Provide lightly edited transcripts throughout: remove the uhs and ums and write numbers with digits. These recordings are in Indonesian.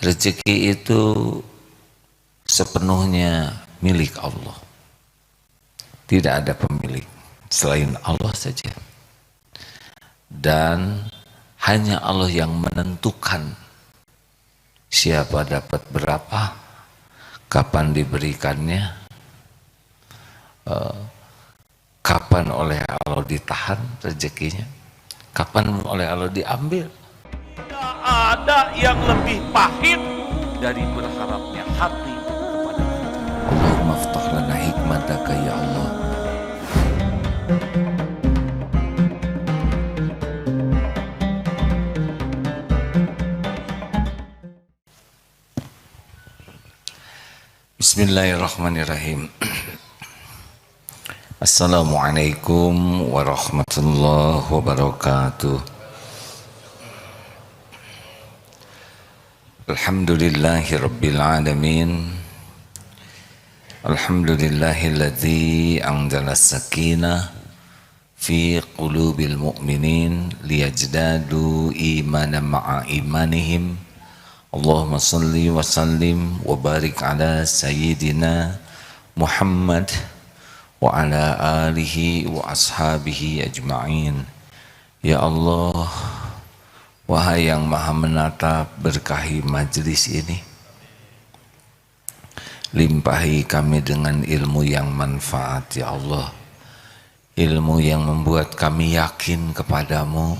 Rezeki itu sepenuhnya milik Allah. Tidak ada pemilik selain Allah saja. Dan hanya Allah yang menentukan siapa dapat berapa, kapan diberikannya, kapan oleh Allah ditahan rezekinya, kapan oleh Allah diambil. Tidak ada yang lebih pahit dari berharapnya hati kepada kita. Allahumma aftah lana hikmataka ya Allah. Bismillahirrahmanirrahim. Assalamualaikum warahmatullahi wabarakatuh. Alhamdulillahi rabbil alamin. Alhamdulillahilladzi anzala as-sakinah fi qulubil mu'minin liyajdadu imanan ma'a imanihim. Allahumma salli wa sallim wa barik ala sayyidina Muhammad wa ala alihi wa ashabihi ajma'in. Ya Allah, wahai yang maha menatap, berkahi majlis ini, limpahi kami dengan ilmu yang manfaat ya Allah, ilmu yang membuat kami yakin kepadamu,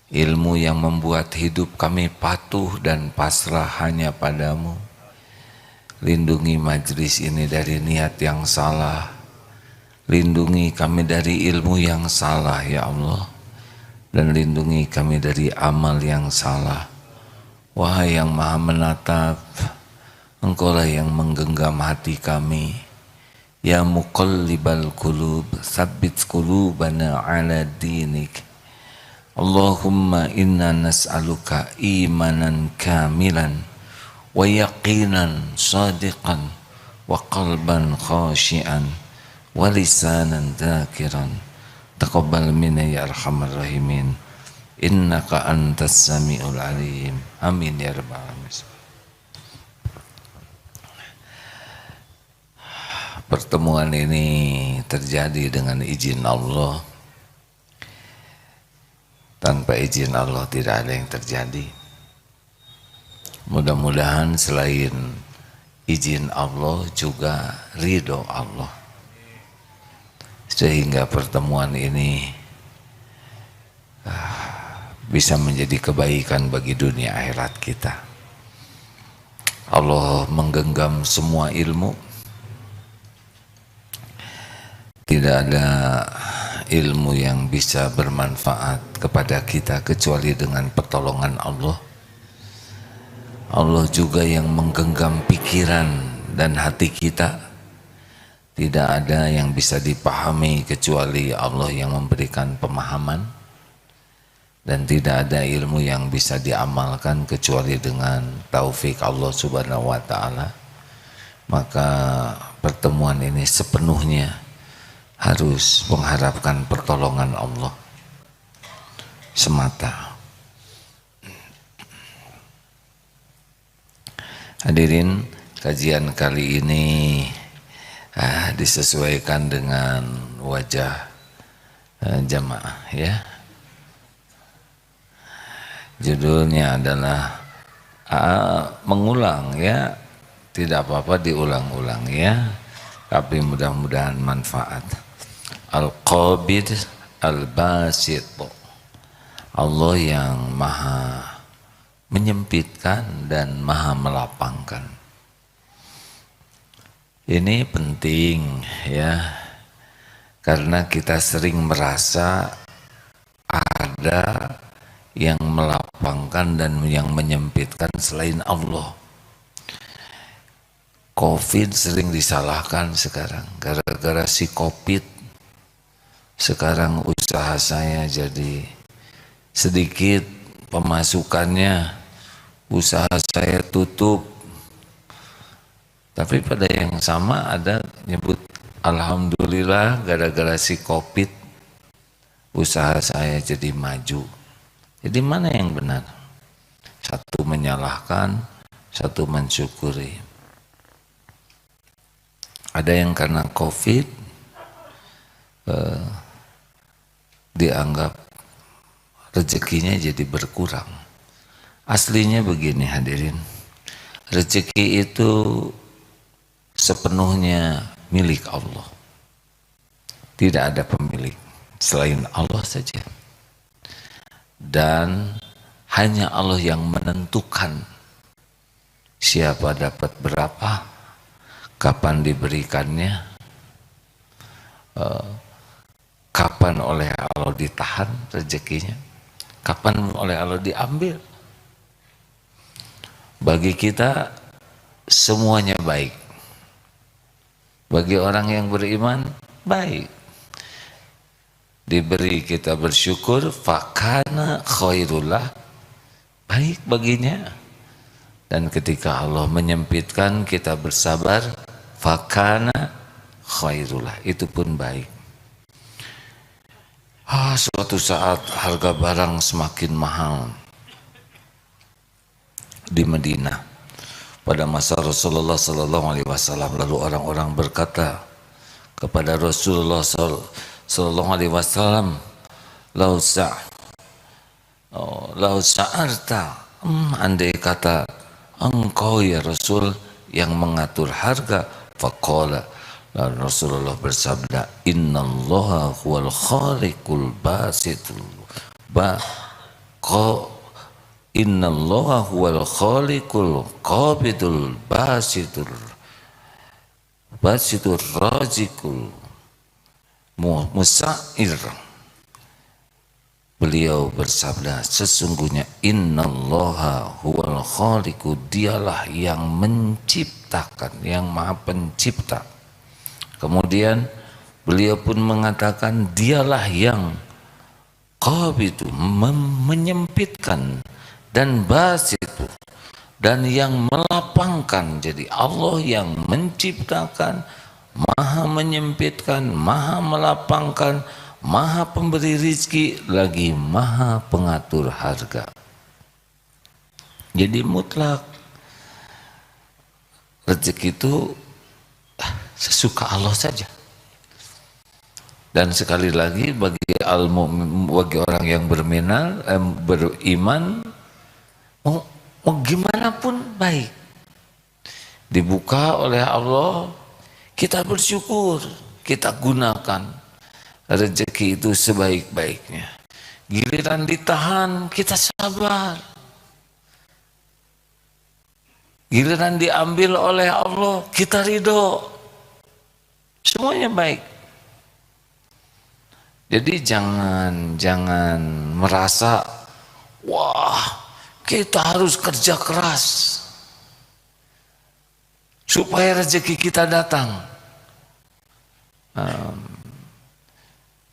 ilmu yang membuat hidup kami patuh dan pasrah hanya padamu. Lindungi majlis ini dari niat yang salah, lindungi kami dari ilmu yang salah ya Allah, dan lindungi kami dari amal yang salah. Wahai yang maha menatap, Engkaulah yang menggenggam hati kami. Ya muqallibal qulub, tsabbit qulubana ala dinik. Allahumma inna nas'aluka imanan kamilan wa yaqinan sadiqan wa qalban khashian wa lisanan dhakiran. Taqabbal minna ya arhamar rahimin, innaka antas sami'ul alim. Amin ya rabbal alamin. Pertemuan ini terjadi dengan izin Allah. Tanpa izin Allah tidak ada yang terjadi. Mudah-mudahan selain izin Allah juga ridho Allah, sehingga pertemuan ini bisa menjadi kebaikan bagi dunia akhirat kita. Allah menggenggam semua ilmu. Tidak ada ilmu yang bisa bermanfaat kepada kita kecuali dengan pertolongan Allah. Allah juga yang menggenggam pikiran dan hati kita. Tidak ada yang bisa dipahami kecuali Allah yang memberikan pemahaman, dan tidak ada ilmu yang bisa diamalkan kecuali dengan taufik Allah subhanahu wa ta'ala. Maka pertemuan ini sepenuhnya harus mengharapkan pertolongan Allah semata. Hadirin, kajian kali ini disesuaikan dengan wajah jamaah ya. Judulnya adalah mengulang ya, tidak apa-apa diulang-ulang ya, tapi mudah-mudahan manfaat. Al-Qabid Al-Basit, Allah yang maha menyempitkan dan maha melapangkan. Ini penting ya, karena kita sering merasa ada yang melapangkan dan yang menyempitkan selain Allah. Covid sering disalahkan sekarang, gara-gara si Covid. Sekarang usaha saya jadi sedikit pemasukannya, usaha saya tutup. Tapi pada yang sama ada nyebut alhamdulillah gara-gara si Covid usaha saya jadi maju. Jadi mana yang benar? Satu menyalahkan, satu mensyukuri. Ada yang karena COVID dianggap rezekinya jadi berkurang. Aslinya begini hadirin, rezeki itu sepenuhnya milik Allah. Tidak ada pemilik selain Allah saja. Dan hanya Allah yang menentukan siapa dapat berapa, kapan diberikannya, kapan oleh Allah ditahan rezekinya, kapan oleh Allah diambil. Bagi kita semuanya baik. Bagi orang yang beriman baik. Diberi kita bersyukur, fakana khairullah, baik baginya. Dan ketika Allah menyempitkan kita bersabar, fakana khairullah, itu pun baik. Suatu saat harga barang semakin mahal di Madinah pada masa Rasulullah sallallahu alaihi wasallam. Lalu orang-orang berkata kepada Rasulullah sallallahu alaihi wasallam, "Lau sa'arta, andai kata engkau ya Rasul yang mengatur harga." Faqala, lalu Rasulullah bersabda, "Innallaha huwal khaliqul basitul Innallaha huwal khaliqul qabidul basitur razikul musair." Beliau bersabda, sesungguhnya innallaha huwal khaliqu, dialah yang menciptakan, yang maha pencipta. Kemudian beliau pun mengatakan dialah yang qabidu, menyempitkan, dan basitu, dan yang melapangkan. Jadi Allah yang menciptakan, maha menyempitkan, maha melapangkan, maha pemberi rizki, lagi maha pengatur harga. Jadi mutlak rezeki itu sesuka Allah saja. Dan sekali lagi bagi orang yang beriman, mau gimana pun baik, dibuka oleh Allah, kita bersyukur, kita gunakan rezeki itu sebaik-baiknya. Giliran ditahan, kita sabar. Giliran diambil oleh Allah, kita ridho. Semuanya baik. Jadi jangan merasa, wah, kita harus kerja keras supaya rezeki kita datang.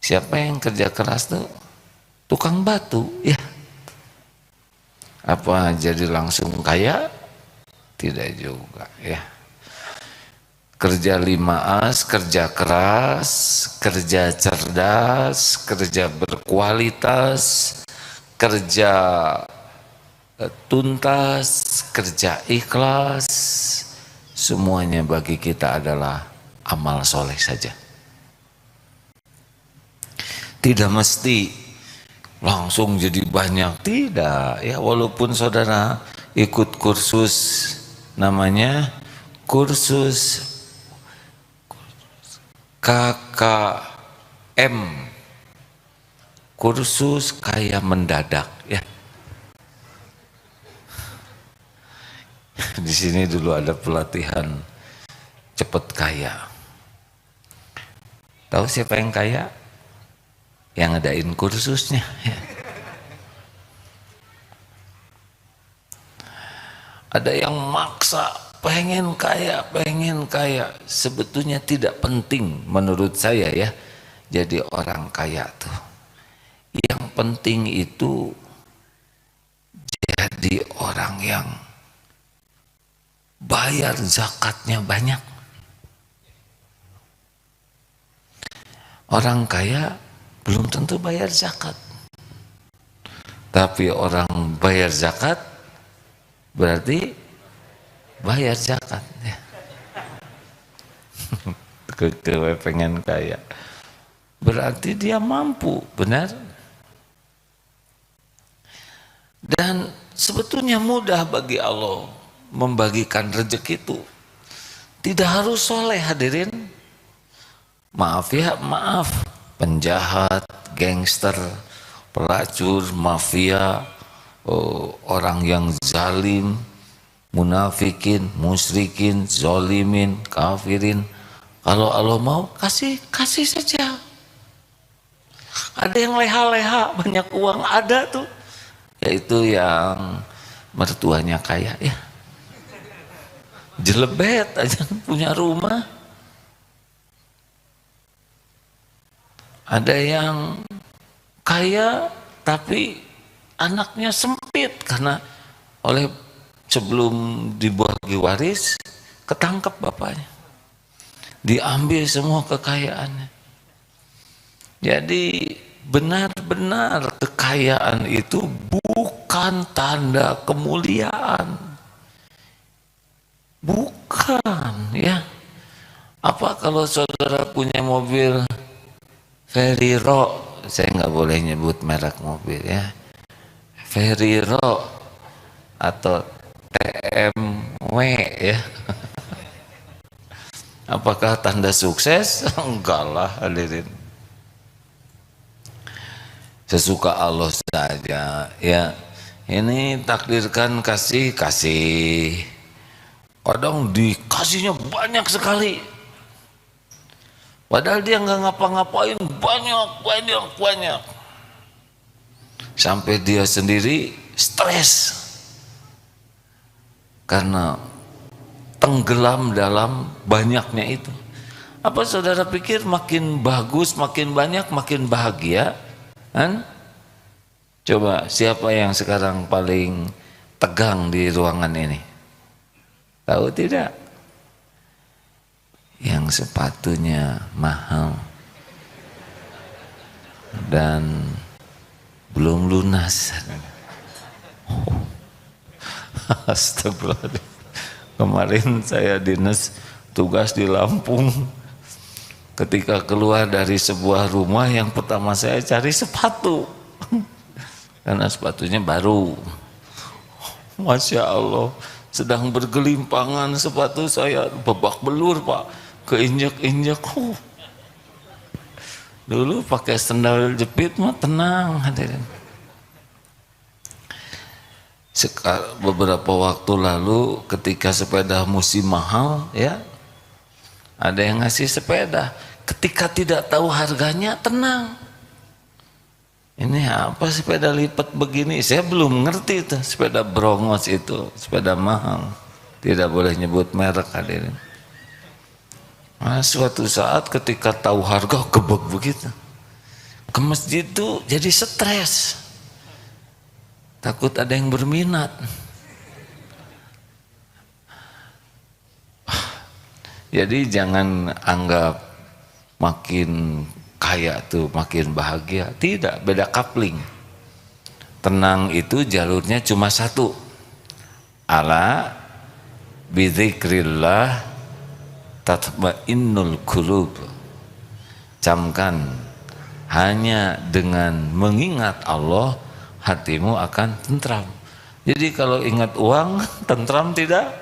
Siapa yang kerja keras tuh? Tukang batu, ya. Apa jadi langsung kaya? Tidak juga, ya. Kerja 5As, kerja keras, kerja cerdas, kerja berkualitas, kerja tuntas, kerja ikhlas, semuanya bagi kita adalah amal soleh saja. Tidak mesti langsung jadi banyak, tidak ya. Walaupun saudara ikut kursus, namanya kursus KKM, kursus kaya mendadak, ya. Di sini dulu ada pelatihan cepat kaya. Tahu siapa yang kaya? Yang ngadain kursusnya. Ada yang maksa, pengen kaya. Sebetulnya tidak penting menurut saya, ya, jadi orang kaya tuh. Yang penting itu jadi orang yang bayar zakatnya banyak. Orang kaya belum tentu bayar zakat, tapi orang bayar zakat berarti bayar zakat ya. Kewe pengen kaya, berarti dia mampu, benar? Dan sebetulnya mudah bagi Allah membagikan rezeki itu. Tidak harus soleh hadirin. Maaf ya, maaf. Penjahat, gangster, pelacur, mafia, orang yang zalim, munafikin, musyrikin, zolimin, kafirin. Kalau Allah mau kasih saja. Ada yang leha-leha, banyak uang, ada tuh. Yaitu yang mertuanya kaya ya. Jelebet aja punya rumah. Ada yang kaya tapi anaknya sempit karena oleh sebelum dibagi waris ketangkep bapaknya, diambil semua kekayaannya. Jadi benar-benar kekayaan itu bukan tanda kemuliaan, bukan ya. Apa kalau saudara punya mobil Ferrero, saya nggak boleh nyebut merek mobil ya, Ferrero atau TMW ya. Apakah tanda sukses? Enggak lah hadirin. Sesuka Allah saja ya. Ini takdirkan kasih. Kadang dikasihnya banyak sekali, padahal dia nggak ngapa-ngapain, banyak. Sampai dia sendiri stres karena tenggelam dalam banyaknya itu. Apa saudara pikir makin bagus, makin banyak, makin bahagia? Kan? Coba siapa yang sekarang paling tegang di ruangan ini? Tahu tidak? Yang sepatunya mahal dan belum lunas. Astagfirullah. Kemarin saya dinas tugas di Lampung. Ketika keluar dari sebuah rumah, yang pertama saya cari sepatu. Karena sepatunya baru. Masya Allah, sedang bergelimpangan sepatu saya, babak belur Pak, keinjek-injek. Dulu pakai sendal jepit mah tenang hadirin. Beberapa waktu lalu ketika sepeda musim mahal ya, ada yang ngasih sepeda. Ketika tidak tahu harganya tenang. Ini apa sepeda lipat begini? Saya belum ngerti itu sepeda brongos itu, sepeda mahal. Tidak boleh nyebut merek hadirin. Nah, suatu saat ketika tahu harga gebek begitu. Ke masjid itu jadi stres. Takut ada yang berminat. Jadi jangan anggap makin kaya tuh makin bahagia. Tidak, beda kapling. Tenang itu jalurnya cuma satu. Ala bidzikrillah tatmainnul qulub. Camkan, hanya dengan mengingat Allah hatimu akan tentram. Jadi kalau ingat uang tentram tidak?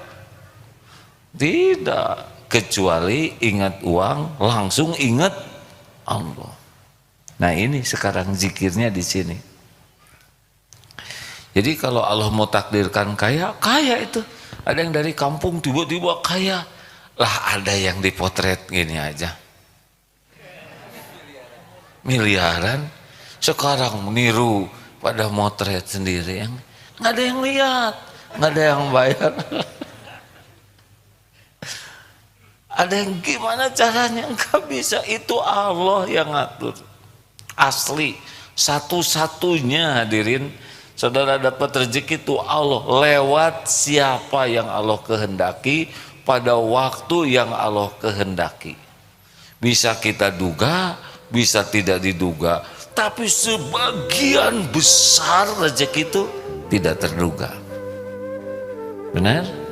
Tidak. Kecuali ingat uang langsung ingat Allah. Nah ini sekarang zikirnya di sini. Jadi kalau Allah mau takdirkan kaya, kaya itu. Ada yang dari kampung tiba-tiba kaya. Lah ada yang dipotret gini aja. Miliaran. Sekarang meniru pada motret sendiri. Nggak ada yang lihat. Nggak ada yang bayar. Ada yang gimana caranya? Enggak bisa, itu Allah yang ngatur. Asli, satu-satunya hadirin, saudara dapat rezeki itu Allah lewat siapa yang Allah kehendaki pada waktu yang Allah kehendaki. Bisa kita duga, bisa tidak diduga, tapi sebagian besar rezeki itu tidak terduga. Benar?